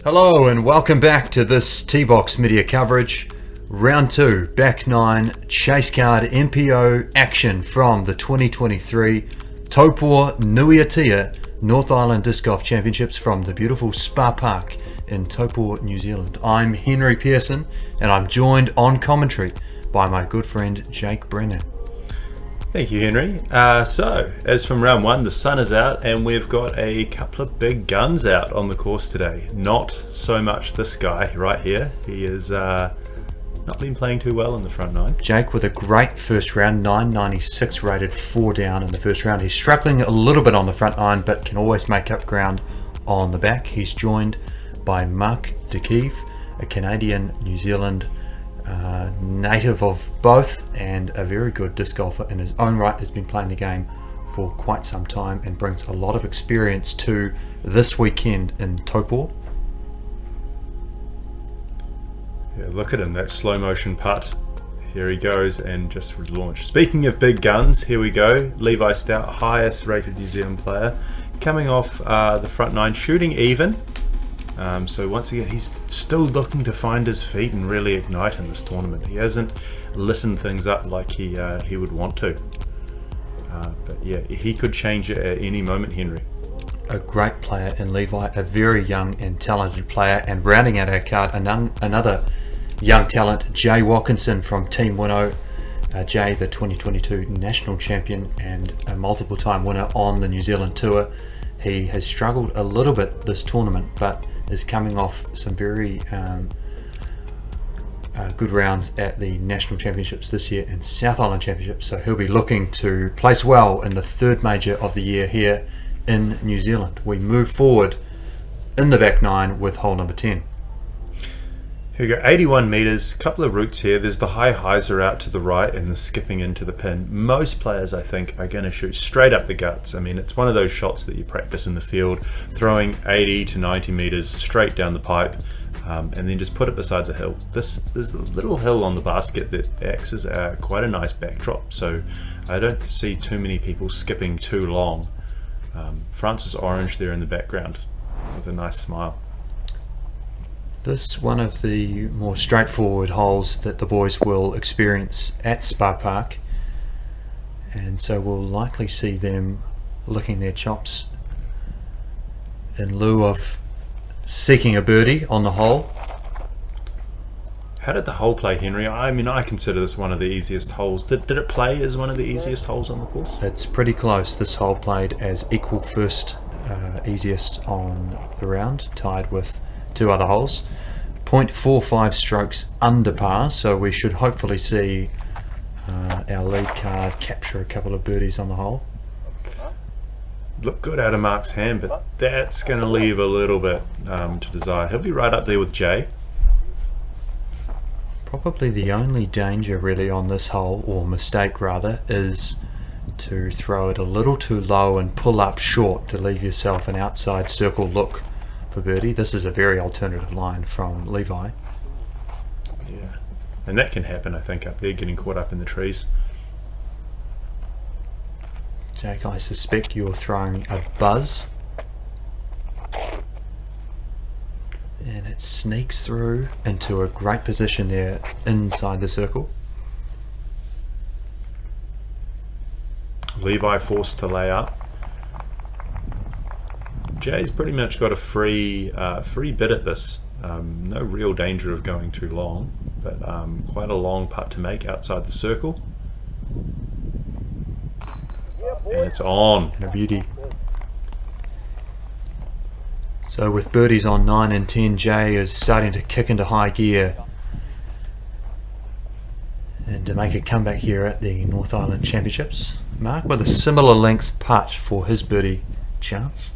Hello and welcome back to this T-Box media coverage. Round 2, back 9, chase card MPO action from the 2023 Taupo-nui-a-Tia North Island Disc Golf Championships from the beautiful Spa Park in Taupo, New Zealand. I'm Henry Pearson and I'm joined on commentary by my good friend Jake Brennan. Thank you, Henry. So, as from round 1, the sun is out and we've got a couple of big guns out on the course today. Not so much this guy right here. He is not been playing too well in the front 9. Jake with a great first round, 996 rated, 4 down in the first round. He's struggling a little bit on the front 9 but can always make up ground on the back. He's joined by Dakiv, a Canadian, New Zealand native of both and a very good disc golfer in his own right, has been playing the game for quite some time and brings a lot of experience to this weekend in Taupo. Yeah, look at him, that slow motion putt. Here he goes and just launched. Speaking of big guns, here we go. Levi Stout, highest rated New Zealand player, coming off the front 9, shooting even. So once again, he's still looking to find his feet and really ignite in this tournament. He hasn't lit things up like he would want to. But yeah, he could change it at any moment, Henry. A great player in Levi, a very young and talented player, and rounding out our card, another young talent, Jay Watkinson from Team Winnow. Jay, the 2022 national champion and a multiple time winner on the New Zealand tour. He has struggled a little bit this tournament, but is coming off some very good rounds at the National Championships this year and South Island Championships, so he'll be looking to place well in the third major of the year here in New Zealand. We move forward in the back 9 with hole number 10. Here we go, 81 metres, couple of routes here. There's the high hyzer out to the right and the skipping into the pin. Most players, I think, are going to shoot straight up the guts. I mean, it's one of those shots that you practice in the field, throwing 80 to 90 metres straight down the pipe, and then just put it beside the hill. There's a little hill on the basket that acts as quite a nice backdrop, so I don't see too many people skipping too long. Francis Orange there in the background with a nice smile. This one of the more straightforward holes that the boys will experience at Spa Park, and so we'll likely see them licking their chops in lieu of seeking a birdie on the hole. How did the hole play, Henry? I mean, I consider this one of the easiest holes. Did it play as one of the easiest holes on the course? It's pretty close. This hole played as equal first easiest on the round, tied with 2 other holes. 0.45 strokes under par, so we should hopefully see our lead card capture a couple of birdies on the hole. Look good out of Mark's hand, but that's going to leave a little bit to desire. He'll be right up there with Jay. Probably the only danger really on this hole, or mistake rather, is to throw it a little too low and pull up short to leave yourself an outside circle look for birdie. This is a very alternative line from Levi. Yeah, and that can happen, I think, up there, getting caught up in the trees. Jake, I suspect you're throwing a buzz, and it sneaks through into a great position there inside the circle. Levi forced to lay up. Jay's pretty much got a free bit at this. No real danger of going too long, but quite a long putt to make outside the circle. And it's on. And a beauty. So with birdies on 9 and 10, Jay is starting to kick into high gear and to make a comeback here at the North Island Championships. Mark with a similar length putt for his birdie chance.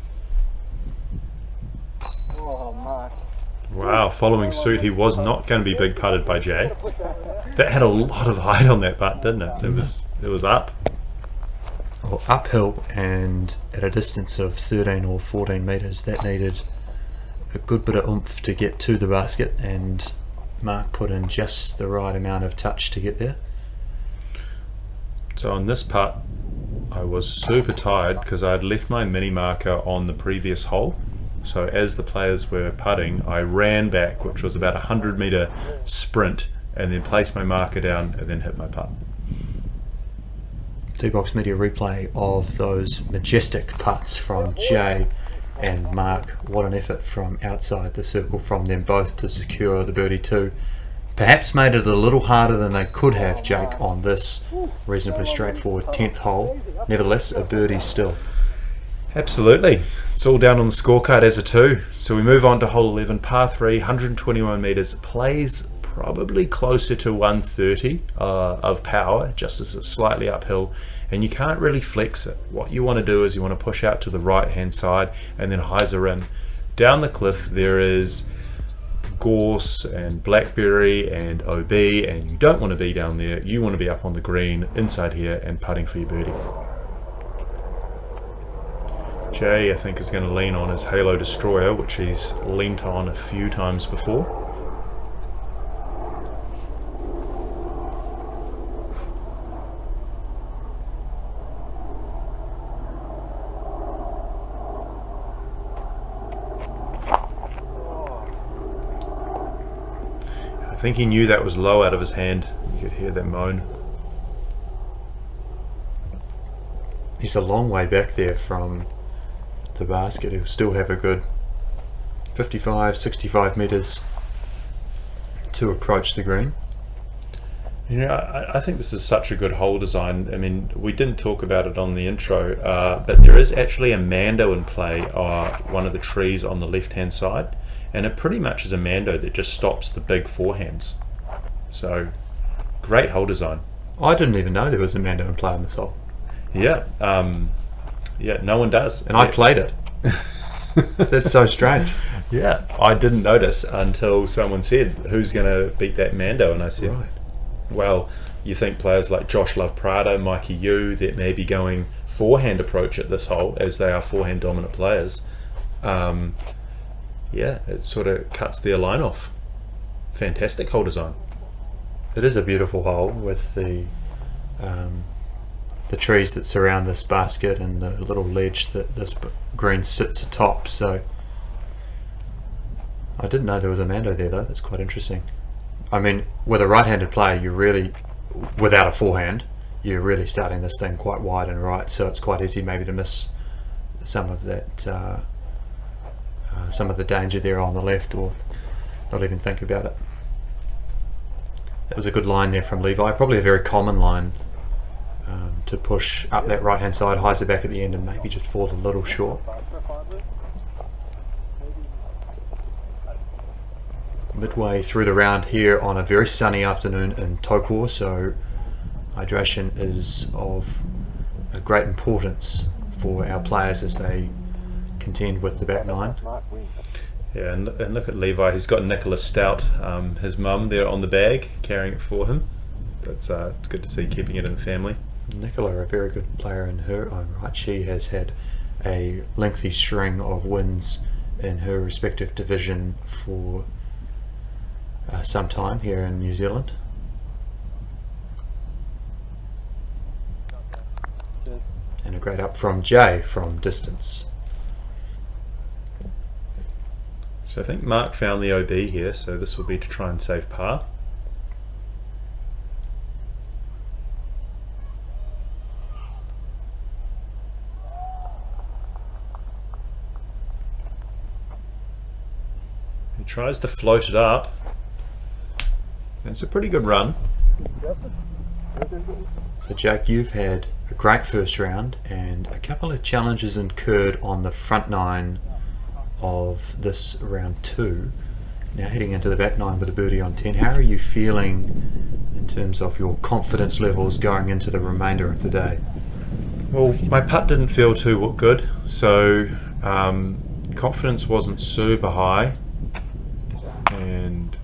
Wow, following suit, he was not going to be big putted by Jay. That had a lot of height on that putt, didn't it? It was up. Or uphill, and at a distance of 13 or 14 metres. That needed a good bit of oomph to get to the basket, and Mark put in just the right amount of touch to get there. So on this putt, I was super tired because I had left my mini marker on the previous hole. So as the players were putting, I ran back, which was about a 100-meter sprint, and then placed my marker down and then hit my putt. T-Box Media replay of those majestic putts from Jay and Mark. What an effort from outside the circle from them both to secure the birdie too. Perhaps made it a little harder than they could have, Jake, on this reasonably straightforward 10th hole. Nevertheless, a birdie still. Absolutely. It's all down on the scorecard as a 2. So we move on to hole 11, par 3, 121 metres. Plays probably closer to 130 of power, just as it's slightly uphill. And you can't really flex it. What you want to do is you want to push out to the right-hand side and then hyzer in. Down the cliff there is gorse and blackberry and OB, and you don't want to be down there. You want to be up on the green inside here and putting for your birdie. Jay, I think, is going to lean on his Halo Destroyer, which he's leant on a few times before. I think he knew that was low out of his hand. You could hear that moan. He's a long way back there from the basket. He'll still have a good 55, 65 metres to approach the green. Yeah, I think this is such a good hole design. I mean, we didn't talk about it on the intro, but there is actually a Mando in play, one of the trees on the left-hand side, and it pretty much is a Mando that just stops the big forehands. So, great hole design. I didn't even know there was a Mando in play on this hole. Yeah, yeah, no one does. And I played it. That's so strange. Yeah, I didn't notice until someone said, who's going to beat that Mando? And I said, Right. Well, you think players like Josh Love Prada, Mikey Yu, that may be going forehand approach at this hole, as they are forehand dominant players. Yeah, it sort of cuts their line off. Fantastic hole design. It is a beautiful hole with the trees that surround this basket and the little ledge that this green sits atop. So I didn't know there was a Mando there though. That's quite interesting. I mean, with a right-handed player, you really, without a forehand, you're really starting this thing quite wide and right, so it's quite easy maybe to miss some of that, some of the danger there on the left, or not even think about it. That was a good line there from Levi, probably a very common line to push up that right-hand side, hyzer back at the end and maybe just fall a little short. Midway through the round here on a very sunny afternoon in Taupo, so hydration is of a great importance for our players as they contend with the back nine. Yeah, and look at Levi. He's got Nicholas Stout, his mum, there on the bag, carrying it for him. It's good to see, keeping it in the family. Nicola, a very good player in her own right. She has had a lengthy string of wins in her respective division for some time here in New Zealand. And a great up from Jay from distance. So I think Mark found the OB here, so this will be to try and save par. He tries to float it up. It's a pretty good run. So Jack, you've had a great first round and a couple of challenges incurred on the front nine of this round 2. Now heading into the back nine with a birdie on 10. How are you feeling in terms of your confidence levels going into the remainder of the day? Well, my putt didn't feel too good, so confidence wasn't super high, and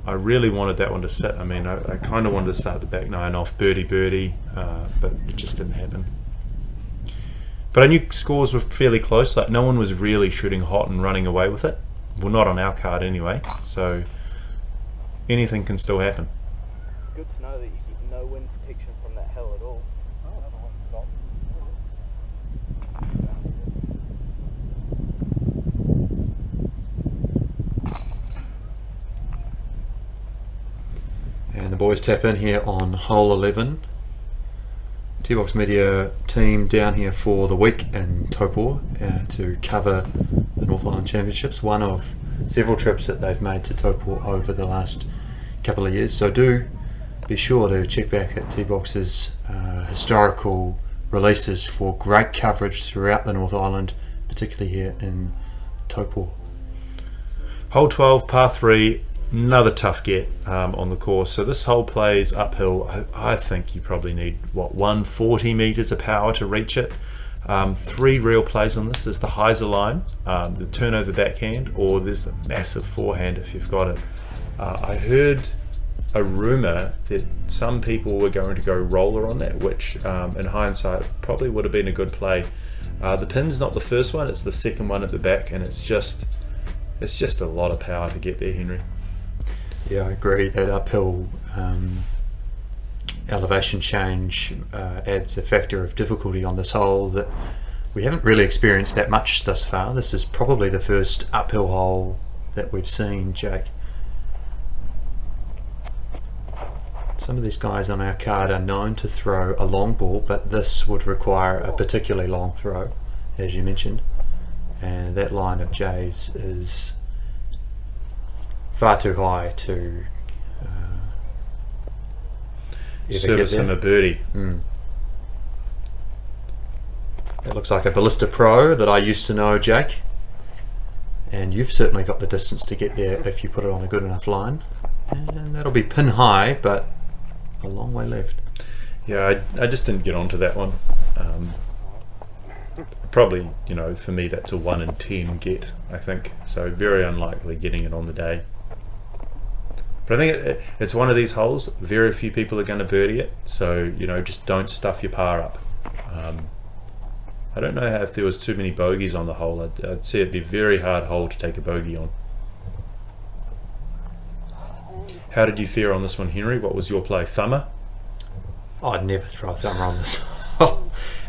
I really wanted that one to sit. I mean, I kind of wanted to start the back nine off birdie, but it just didn't happen. But I knew scores were fairly close. Like, no one was really shooting hot and running away with it. Well, not on our card anyway. So anything can still happen. Good to know that you get no wind protection from that hill at all. boys, tap in here on hole 11. T-Box Media team down here for the week in Taupo to cover the North Island Championships, one of several trips that they've made to Taupo over the last couple of years. So do be sure to check back at T-Box's historical releases for great coverage throughout the North Island, particularly here in Taupo. Hole 12, par 3, another tough get on the course. So this hole plays uphill. I think you probably need, 140 metres of power to reach it. 3 real plays on this. There's the hyzer line, the turnover backhand, or there's the massive forehand if you've got it. I heard a rumour that some people were going to go roller on that, which in hindsight probably would have been a good play. The pin's not the first one, it's the second one at the back, and it's just a lot of power to get there, Henry. Yeah, I agree. That uphill elevation change adds a factor of difficulty on this hole that we haven't really experienced that much thus far. This is probably the first uphill hole that we've seen, Jake. Some of these guys on our card are known to throw a long ball, but this would require a particularly long throw, as you mentioned. And that line of J's is far too high to service him a birdie. It looks like a Ballista Pro that I used to know, Jake. And you've certainly got the distance to get there if you put it on a good enough line. And that'll be pin high, but a long way left. Yeah, I just didn't get onto that one. Probably, for me that's a 1 in 10 get, I think. So very unlikely getting it on the day. But I think it's one of these holes, very few people are going to birdie it. So, just don't stuff your par up. I don't know if there was too many bogeys on the hole. I'd say it'd be a very hard hole to take a bogey on. How did you fare on this one, Henry? What was your play? Thumber? I'd never throw a thumber on this.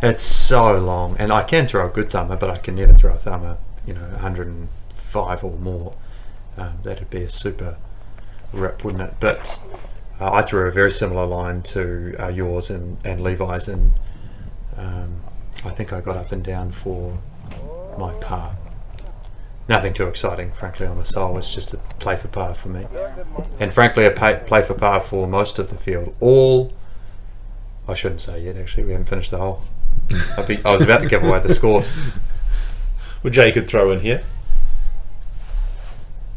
It's so long, and I can throw a good thumber, but I can never throw a thumber, 105 or more. That'd be a super rip, wouldn't it? But I threw a very similar line to yours and Levi's, and I think I got up and down for my par. Nothing too exciting, frankly, on this hole. It's just a play for par for me. And frankly, a play for par for most of the field. I shouldn't say yet, actually. We haven't finished the hole. I was about to give away the scores. Well, Jay could throw in here.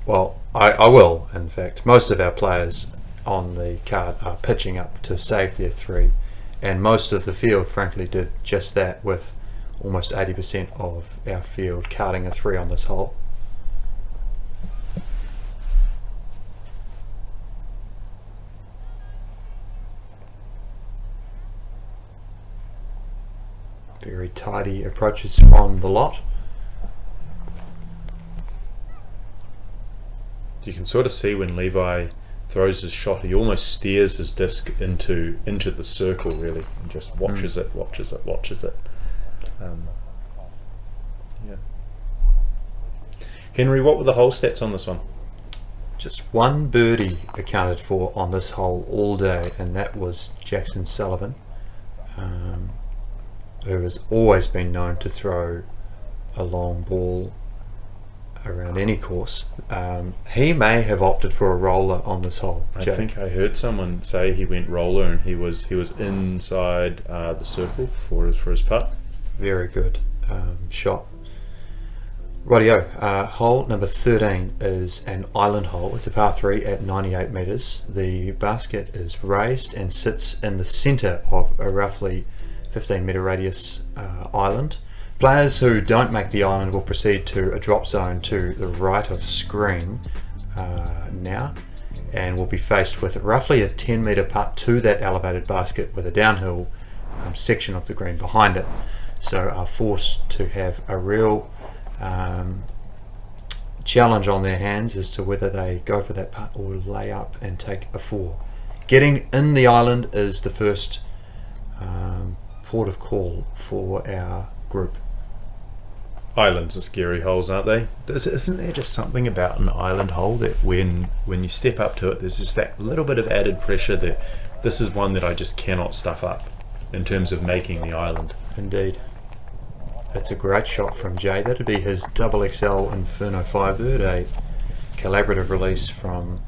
Well, I will, in fact. Most of our players on the card are pitching up to save their 3. And most of the field, frankly, did just that, with almost 80% of our field carding a 3 on this hole. Very tidy approaches from the lot. You can sort of see when Levi throws his shot, he almost steers his disc into the circle, really, and just watches it. Yeah. Henry, what were the hole stats on this one? Just one birdie accounted for on this hole all day, and that was Jackson Sullivan, who has always been known to throw a long ball around any course. He may have opted for a roller on this hole. I think I heard someone say he went roller and he was inside the circle for his putt. Very good shot. Rightio, hole number 13 is an island hole. It's a par 3 at 98 metres. The basket is raised and sits in the centre of a roughly 15 metre radius island. Players who don't make the island will proceed to a drop zone to the right of screen now, and will be faced with roughly a 10 metre putt to that elevated basket with a downhill section of the green behind it. So are forced to have a real challenge on their hands as to whether they go for that putt or lay up and take a 4. Getting in the island is the first port of call for our group. Islands are scary holes, aren't they? Isn't there just something about an island hole that when you step up to it, there's just that little bit of added pressure that this is one that I just cannot stuff up in terms of making the island. Indeed. That's a great shot from Jay. That'd be his XXL Inferno Firebird, a collaborative release from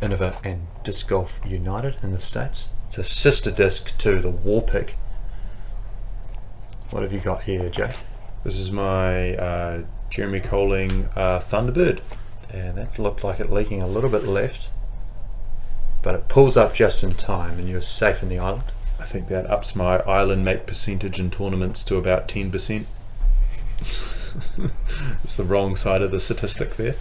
Innova and Disc Golf United in the States. It's a sister disc to the Warpick. What have you got here, Jay? This is my Jeremy Coling Thunderbird. And that's looked like it leaking a little bit left, but it pulls up just in time and you're safe in the island. I think that ups my island make percentage in tournaments to about 10%. It's the wrong side of the statistic there.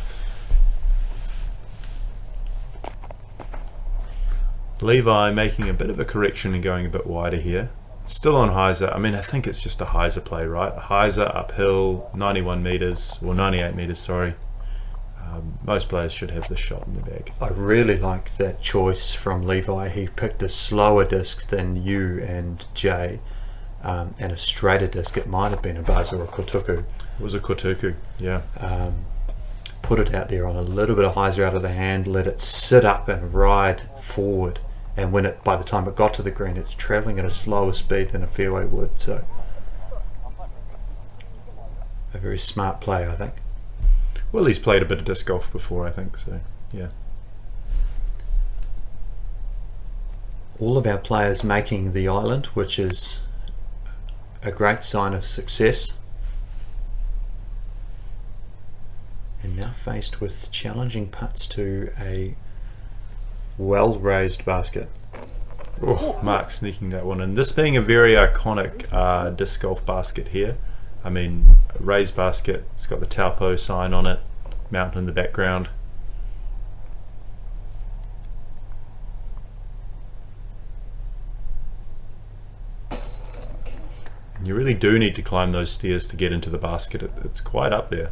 Levi making a bit of a correction and going a bit wider here. Still on hyzer. I mean, I think it's just a hyzer play, right? A hyzer uphill, 91 meters, or 98 meters, sorry. Most players should have this shot in the bag. I really like that choice from Levi. He picked a slower disc than you and Jay, and a straighter disc. It might have been a buzz or a kotuku. It was a kotuku, yeah. Put it out there on a little bit of hyzer out of the hand, let it sit up and ride forward. And when by the time it got to the green, it's travelling at a slower speed than a fairway would. So, a very smart play, I think. Well, he's played a bit of disc golf before, I think, so yeah. All of our players making the island, which is a great sign of success. And now faced with challenging putts to a well-raised basket. Oh, Mark sneaking that one in. This being a very iconic disc golf basket here. I mean, a raised basket, it's got the Taupo sign on it, mountain in the background. And you really do need to climb those stairs to get into the basket. It's quite up there.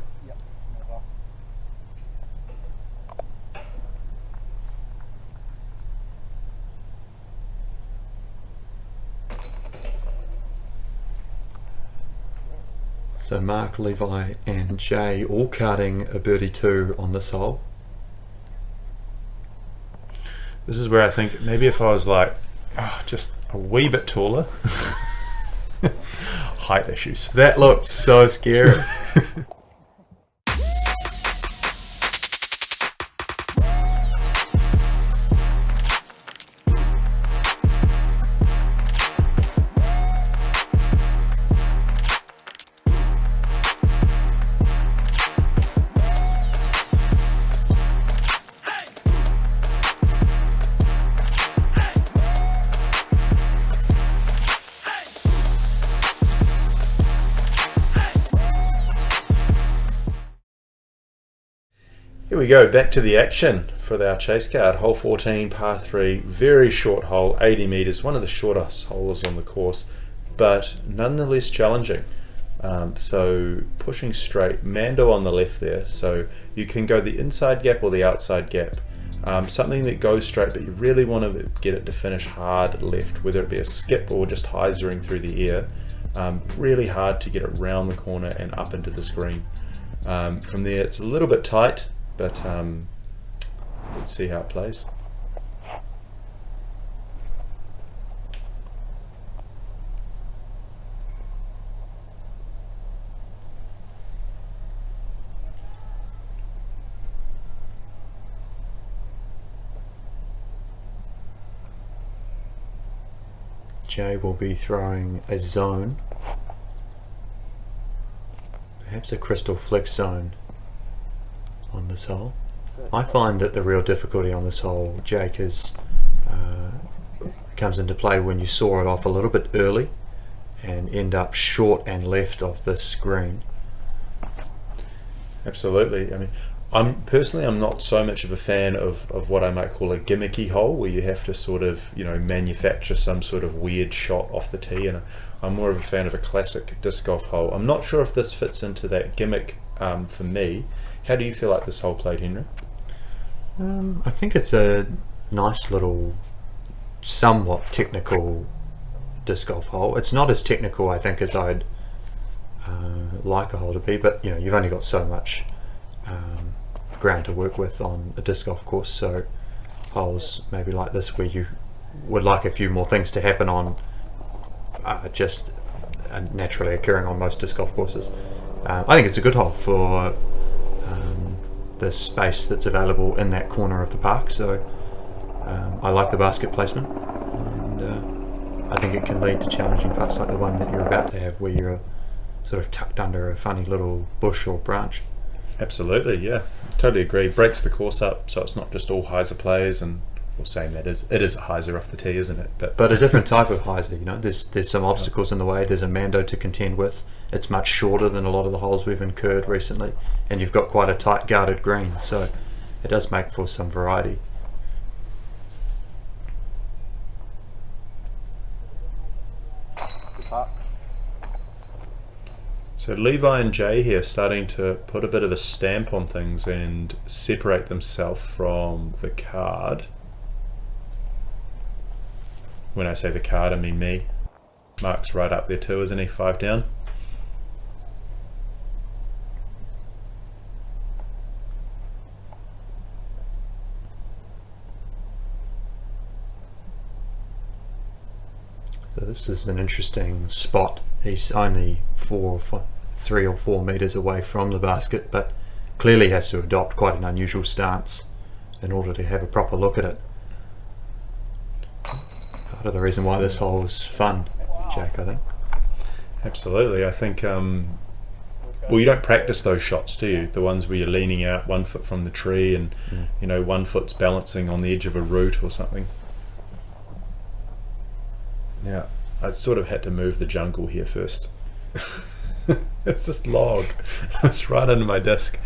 So Mark, Levi and Jay all carding a birdie 2 on this hole. This is where I think maybe if I was like just a wee bit taller. Height issues. That looked so scary. Here we go, back to the action for our chase card. Hole 14, par 3, very short hole, 80 metres, one of the shortest holes on the course, but nonetheless challenging. So pushing straight, Mando on the left there, so you can go the inside gap or the outside gap. Something that goes straight, but you really want to get it to finish hard left, whether it be a skip or just hyzering through the air. Really hard to get it round the corner and up into the screen. From there it's a little bit tight, but let's see how it plays. Jay will be throwing a zone, perhaps a crystal flex zone on this hole. I find that the real difficulty on this hole, Jake, comes into play when you saw it off a little bit early and end up short and left of this green. Absolutely. I mean, I'm not so much of a fan of what I might call a gimmicky hole, where you have to sort of, manufacture some sort of weird shot off the tee, and I'm more of a fan of a classic disc golf hole. I'm not sure if this fits into that gimmick for me. How do you feel like this hole played, Henry? I think it's a nice little, somewhat technical disc golf hole. It's not as technical, I think, as I'd like a hole to be, but you've only got so much ground to work with on a disc golf course, so holes maybe like this where you would like a few more things to happen on just naturally occurring on most disc golf courses. I think it's a good hole for the space that's available in that corner of the park, so I like the basket placement, and I think it can lead to challenging putts like the one that you're about to have, where you're sort of tucked under a funny little bush or branch. Absolutely, yeah, totally agree. Breaks the course up, so it's not just all hyzer plays, and saying that it is a hyzer off the tee, isn't it? But a different type of hyzer. There's some obstacles in the way. There's a Mando to contend with. It's much shorter than a lot of the holes we've incurred recently, and you've got quite a tight guarded green, so it does make for some variety. So Levi and Jay here starting to put a bit of a stamp on things and separate themselves from the card. When I say the card, I mean me. Mark's right up there too, isn't he? 5 down. So this is an interesting spot. He's only 3 or 4 meters away from the basket, but clearly has to adopt quite an unusual stance in order to have a proper look at it. Part of the reason why this hole is fun, Jack, I think. Absolutely. I think well, you don't practice those shots, do you? The ones where you're leaning out 1 foot from the tree and 1 foot's balancing on the edge of a root or something. Yeah, I sort of had to move the jungle here first. It's this log. It's right under my desk.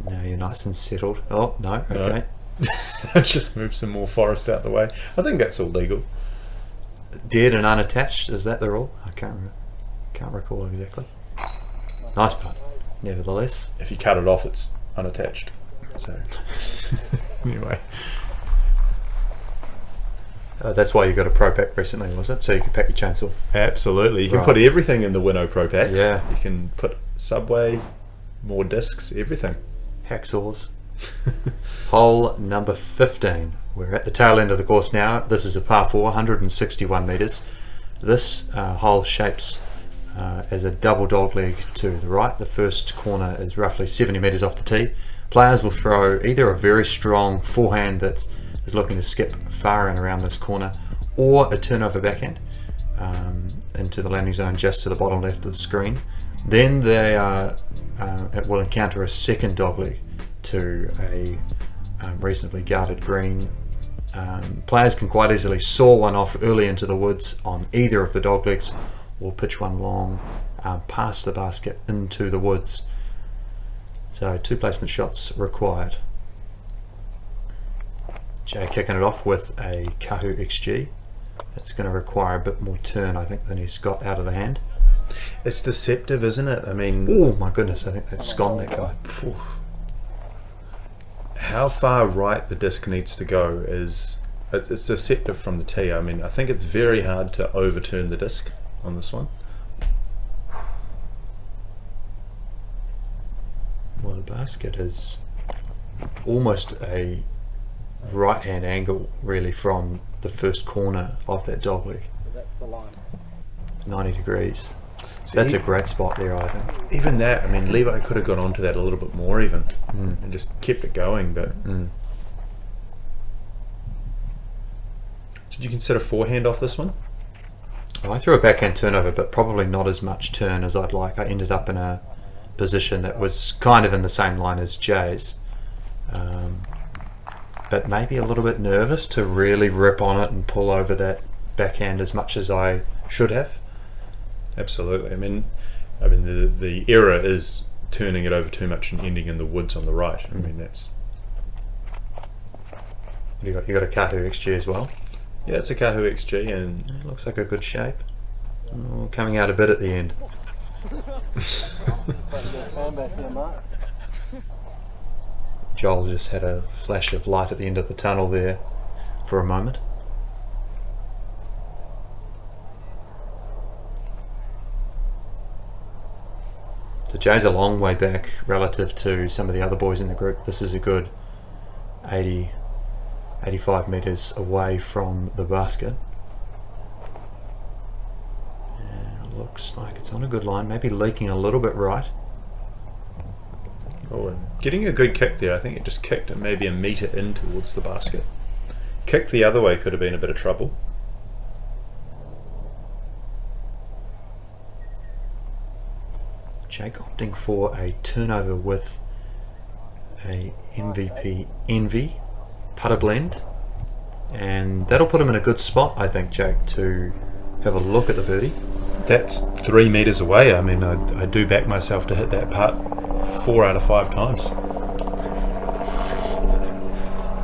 Now you're nice and settled. Oh, no, okay. I just moved some more forest out the way. I think that's all legal. Dead and unattached, is that the rule? I can't recall exactly. Nice putt, nevertheless. If you cut it off, it's unattached. So anyway. That's why you got a Pro Pack recently, was it? So you can pack your chainsaw. Absolutely. You can put everything in the Winnow Pro Packs. Yeah. You can put Subway, more discs, everything. Hacksaws. Hole number 15. We're at the tail end of the course now. This is a par 4, 161 metres. This hole shapes as a double dog leg to the right. The first corner is roughly 70 metres off the tee. Players will throw either a very strong forehand that is looking to skip far and around this corner, or a turnover backhand into the landing zone just to the bottom left of the screen. Then they will encounter a second dogleg to a reasonably guarded green. Players can quite easily saw one off early into the woods on either of the doglegs, or pitch one long past the basket into the woods. So 2 placement shots required. Jay kicking it off with a Kahu XG. It's going to require a bit more turn, I think, than he's got out of the hand. It's deceptive, isn't it? I mean... Oh my goodness, I think that's gone, that guy. How far right the disc needs to go is... It's deceptive from the tee. I mean, I think it's very hard to overturn the disc on this one. Well, the basket is almost a right-hand angle, really, from the first corner of that dogleg. So that's the line. 90 degrees. See, that's a great spot there, I think. Even that, I mean, Levi could have got onto that a little bit more even, and just kept it going, but... Did you consider forehand off this one? I threw a backhand turnover, but probably not as much turn as I'd like. I ended up in a position that was kind of in the same line as Jay's, but maybe a little bit nervous to really rip on it and pull over that backhand as much as I should have. Absolutely. I mean the error is turning it over too much and ending in the woods on the right. I mean, that's... You got a Kahu XG as well? Yeah, it's a Kahu XG, and it looks like a good shape. Oh, coming out a bit at the end. Joel just had a flash of light at the end of the tunnel there. for a moment. So Jay's a long way back relative to some of the other boys in the group. This is a good 85 metres away from the basket. And it looks like it's on a good line, maybe leaking a little bit right. Oh, and getting a good kick there. I think it just kicked it maybe a metre in towards the basket. Kick the other way could have been a bit of trouble. Jake opting for a turnover with a MVP Envy putter blend, and that'll put him in a good spot, I think, Jake, to have a look at the birdie. That's 3 metres away. I mean, I do back myself to hit that putt 4 out of 5 times.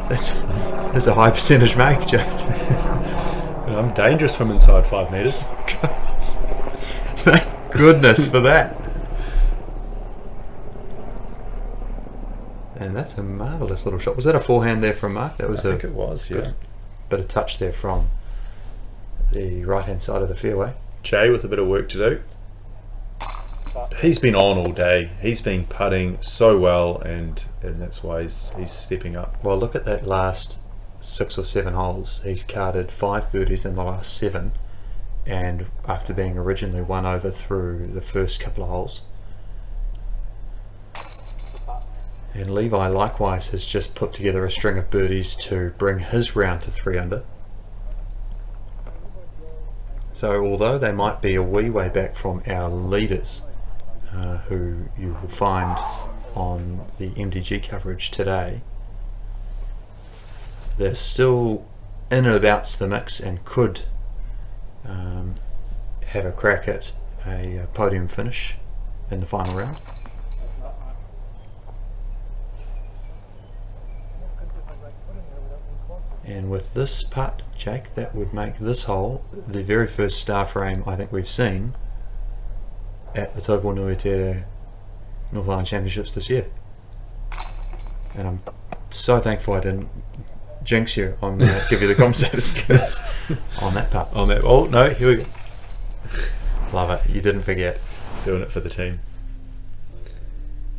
That's a high percentage make, Jake. And I'm dangerous from inside 5 metres. Thank goodness for that. And that's a marvellous little shot. Was that a forehand there from Mark? That was I think it was, yeah. Bit of touch there from the right-hand side of the fairway. Jay with a bit of work to do. He's been on all day. He's been putting so well, and that's why he's stepping up. Well, look at that last 6 or 7 holes. He's carded 5 birdies in the last 7, and after being originally 1 over through the first couple of holes. And Levi likewise has just put together a string of birdies to bring his round to 3 under. So although they might be a wee way back from our leaders, who you will find on the MDG coverage today, they're still in and about the mix and could have a crack at a podium finish in the final round. And with this putt, Jake, that would make this hole the very first star frame I think we've seen at the Taupo-nui-a-Tia North Island Championships this year. And I'm so thankful I didn't jinx you on give you the commentator's curse on that putt. On that, oh no, here we go. Love it, you didn't forget. Doing it for the team.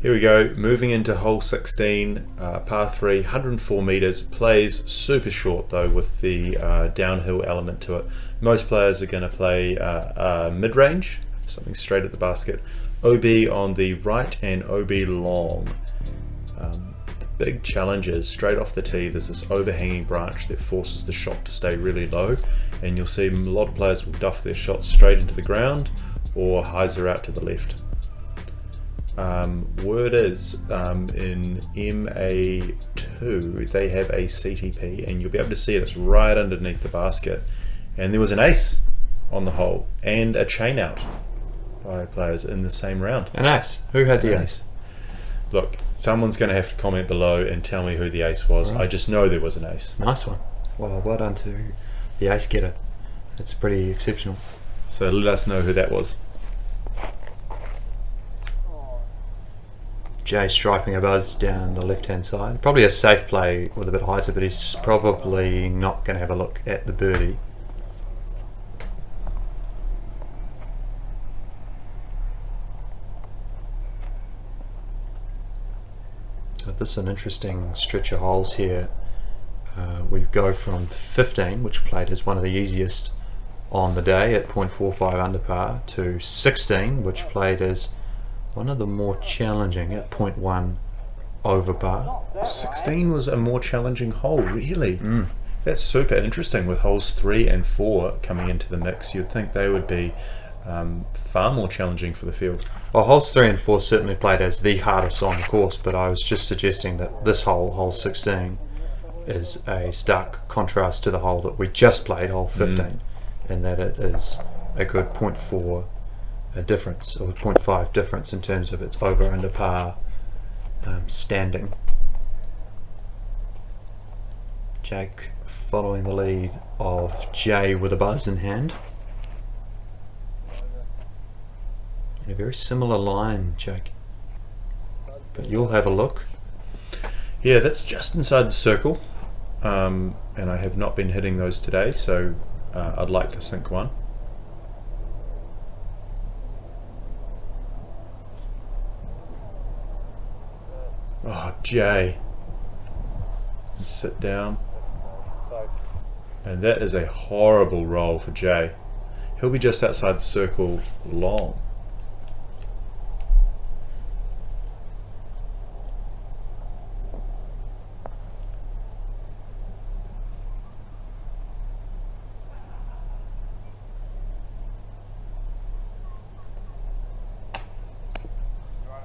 Here we go, moving into hole 16, par 3, 104 metres, plays super short though with the downhill element to it. Most players are going to play mid-range, something straight at the basket, OB on the right and OB long. The big challenge is straight off the tee there's this overhanging branch that forces the shot to stay really low, and you'll see a lot of players will duff their shots straight into the ground or hyzer out to the left. Word is in MA2 they have a CTP, and you'll be able to see it. It's right underneath the basket, and there was an ace on the hole and a chain out by players in the same round. An ace? Who had the ace? Look, someone's going to have to comment below and tell me who the ace was. Right. I just know there was an ace. Nice one. Well done to the ace getter. That's pretty exceptional. So let us know who that was. Jay striping a buzz down the left hand side. Probably a safe play with a bit of hyzer, but he's probably not going to have a look at the birdie. So this is an interesting stretch of holes here. We go from 15, which played as one of the easiest on the day at 0.45 under par, to 16, which played as one of the more challenging at 0.1 over par. 16 was a more challenging hole, really. That's super interesting with holes 3 and 4 coming into the mix. You'd think they would be far more challenging for the field. Well, holes 3 and 4 certainly played as the hardest on the course, but I was just suggesting that this hole, hole 16, is a stark contrast to the hole that we just played, hole 15, in that it is a good 0.4 difference, or 0.5 difference in terms of its over under par standing. Jake following the lead of Jay with a buzz in hand. In a very similar line, Jake, but you'll have a look. Yeah, that's just inside the circle. and I have not been hitting those today, so I'd like to sink one. Oh, Jay. Sit down. And that is a horrible roll for Jay. He'll be just outside the circle long.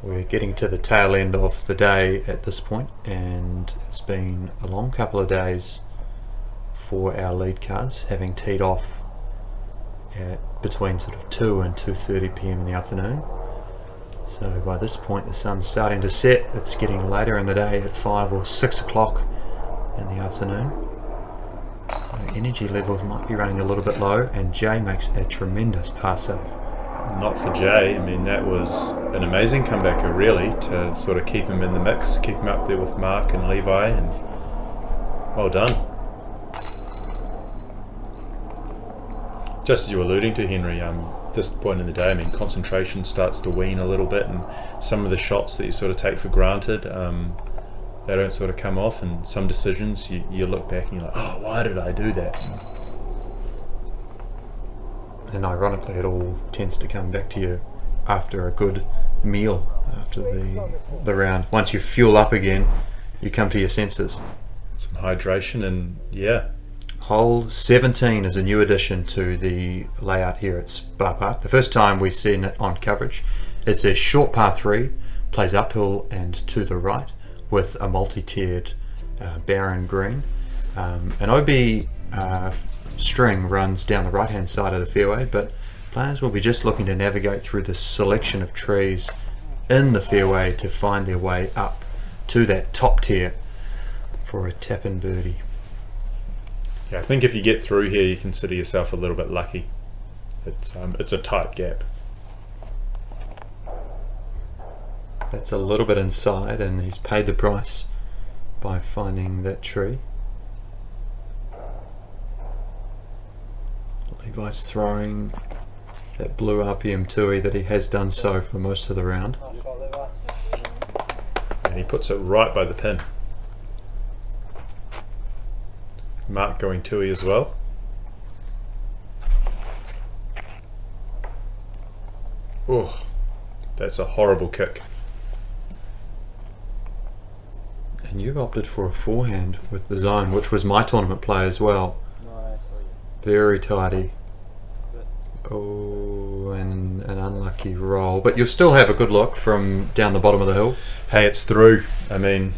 We're getting to the tail end of the day at this point, and it's been a long couple of days for our lead cards, having teed off at between sort of 2 and 2:30 p.m. in the afternoon. So by this point the sun's starting to set. It's getting later in the day at 5 or 6 o'clock in the afternoon. So energy levels might be running a little bit low, and Jay makes a tremendous par save. Not for Jay. I mean, that was an amazing comebacker, really, to sort of keep him in the mix, keep him up there with Mark and Levi, and well done. Just as you were alluding to, Henry, this point in the day, I mean, concentration starts to wane a little bit, and some of the shots that you sort of take for granted, they don't sort of come off, and some decisions you look back and you're like, oh, why did I do that? And ironically, it all tends to come back to you after a good meal, after the round. Once you fuel up again, you come to your senses. Some hydration, and yeah. Hole 17 is a new addition to the layout here at Spa Park. The first time we've seen it on coverage. It's a short par 3, plays uphill and to the right with a multi-tiered barren green. An OB string runs down the right hand side of the fairway, but players will be just looking to navigate through the selection of trees in the fairway to find their way up to that top tier for a tap-in birdie. Yeah, I think if you get through here, you consider yourself a little bit lucky. It's a tight gap. That's a little bit inside, and he's paid the price by finding that tree. Levi's throwing that blue RPM Tui that he has done so for most of the round. And he puts it right by the pin. Mark going Tui as well. Oh, that's a horrible kick. And you've opted for a forehand with the zone, which was my tournament play as well. Very tidy. Oh, and an unlucky roll. But you'll still have a good look from down the bottom of the hill. Hey, it's through. I mean,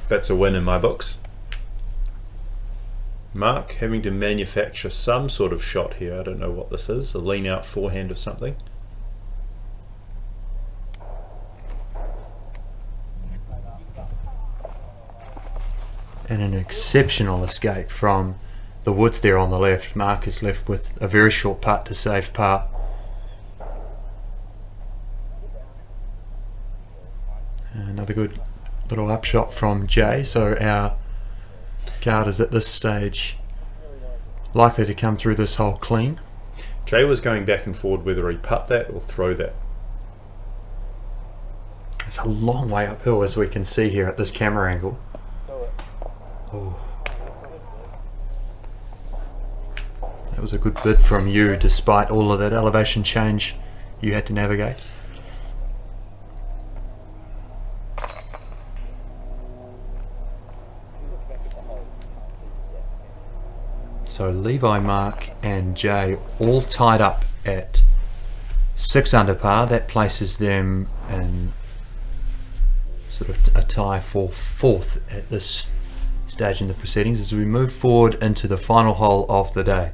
that's a win in my books. Mark having to manufacture some sort of shot here. I don't know what this is. A lean out forehand of something. And an exceptional escape from the woods there on the left. Mark is left with a very short putt to save par. Another good little upshot from Jay. So our card is at this stage likely to come through this hole clean. Jay was going back and forward whether he putt that or throw that. It's a long way uphill, as we can see here at this camera angle. Oh. That was a good bid from you, despite all of that elevation change you had to navigate. So Levi, Mark and Jay all tied up at 6 under par. That places them in sort of a tie for 4th at this stage in the proceedings as we move forward into the final hole of the day.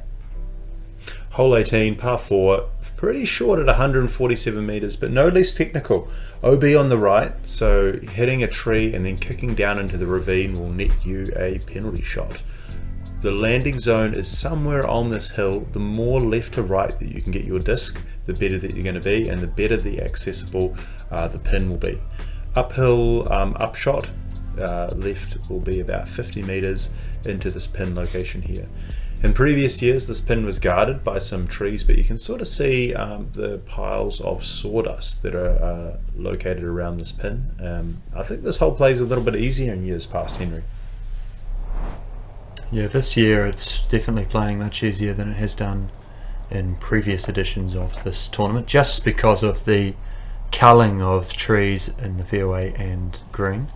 Hole 18, par 4, pretty short at 147 metres, but no less technical. OB on the right, so hitting a tree and then kicking down into the ravine will net you a penalty shot. The landing zone is somewhere on this hill. The more left to right that you can get your disc, the better that you're going to be, and the better the accessible the pin will be. Uphill upshot left will be about 50 metres into this pin location here. In previous years, this pin was guarded by some trees, but you can sort of see the piles of sawdust that are located around this pin. I think this hole plays a little bit easier in years past, Henry. Yeah, this year it's definitely playing much easier than it has done in previous editions of this tournament, just because of the culling of trees in the fairway and green.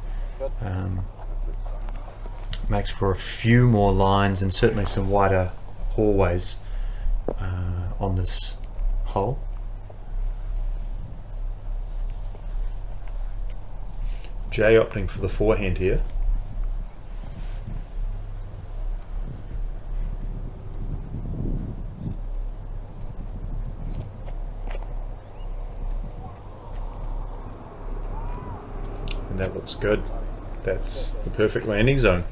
Makes for a few more lines and certainly some wider hallways on this hole. Jay opting for the forehand here. And that looks good. That's the perfect landing zone.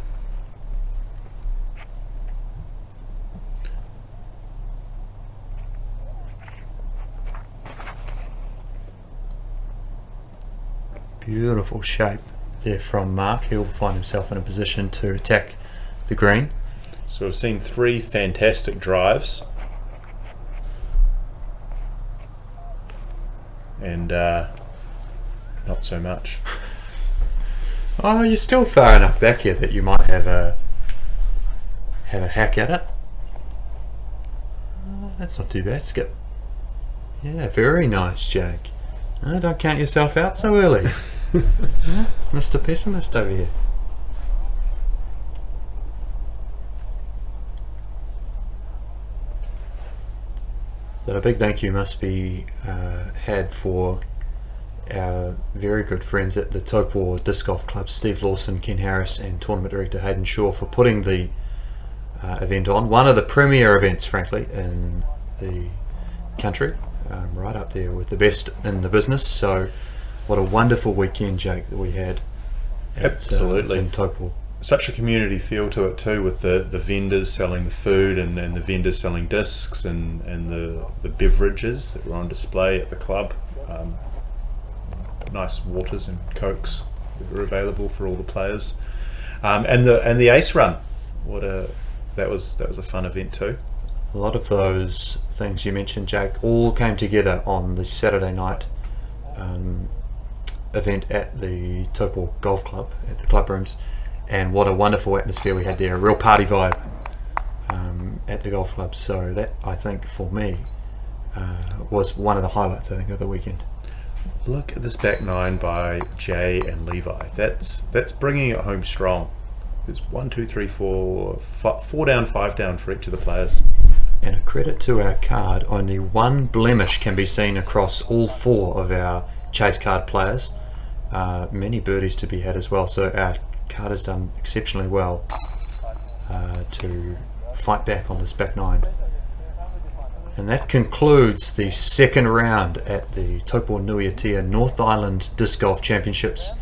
Beautiful shape there from Mark. He'll find himself in a position to attack the green. So we've seen 3 fantastic drives. And not so much. Oh, you're still far enough back here that you might have a hack at it. That's not too bad. Skip. Yeah, very nice, Jake. No, don't count yourself out so early. Yeah, Mr. Pessimist over here. So a big thank you must be had for our very good friends at the Taupo Disc Golf Club, Steve Lawson, Ken Harris and Tournament Director Haydn Shaw, for putting the event on. One of the premier events, frankly, in the country, right up there with the best in the business. So what a wonderful weekend, Jake, that we had at, Absolutely. In Taupo. Such a community feel to it too, with the vendors selling the food and the vendors selling discs and the beverages that were on display at the club. Nice waters and cokes that were available for all the players, and the ace run. That was a fun event too. A lot of those things you mentioned, Jake, all came together on the Saturday night event at the Taupo Golf Club, at the club rooms, and what a wonderful atmosphere we had there, a real party vibe at the golf club. So that, I think, for me, was one of the highlights, I think, of the weekend. Look at this back 9 by Jay and Levi. That's bringing it home strong. There's 1, 2, 3, 4 down, 5 down for each of the players. And a credit to our card, only one blemish can be seen across all 4 of our chase card players. Many birdies to be had as well, so our card has done exceptionally well to fight back on this back 9. And that concludes the second round at the Taupo-nui-a-Tia North Island Disc Golf Championships.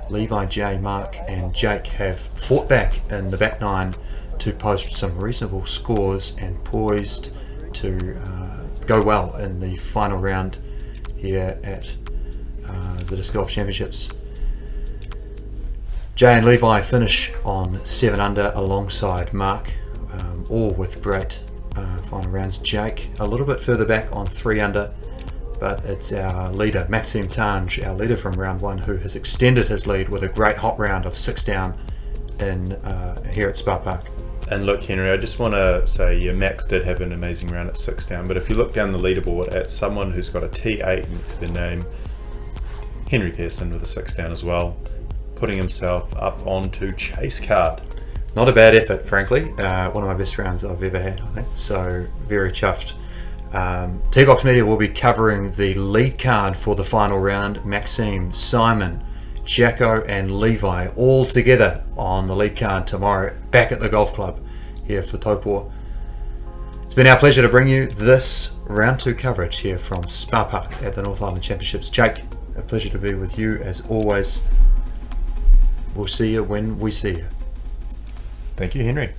Levi, Jay, Mark and Jake have fought back in the back 9 to post some reasonable scores and poised to go well in the final round here at the Disc Golf Championships. Jay and Levi finish on 7 under alongside Mark, all with great final rounds. Jake a little bit further back on 3 under, but it's our leader, Maxime Tange, our leader from round 1, who has extended his lead with a great hot round of 6 down in here at Spa Park. And look, Henry, I just want to say, yeah, Max did have an amazing round at 6 down, but if you look down the leaderboard at someone who's got a T8 next to their name, Henry Pearson with a 6 down as well, putting himself up onto chase card. Not a bad effort, frankly. One of my best rounds I've ever had, I think. So very chuffed. T-Box Media will be covering the lead card for the final round. Maxime, Simon, Jacko and Levi all together on the lead card tomorrow back at the golf club here for Taupo. It's been our pleasure to bring you this round 2 coverage here from Spa Park at the North Island Championships. Jake, a pleasure to be with you as always. We'll see you when we see you. Thank you, Henry.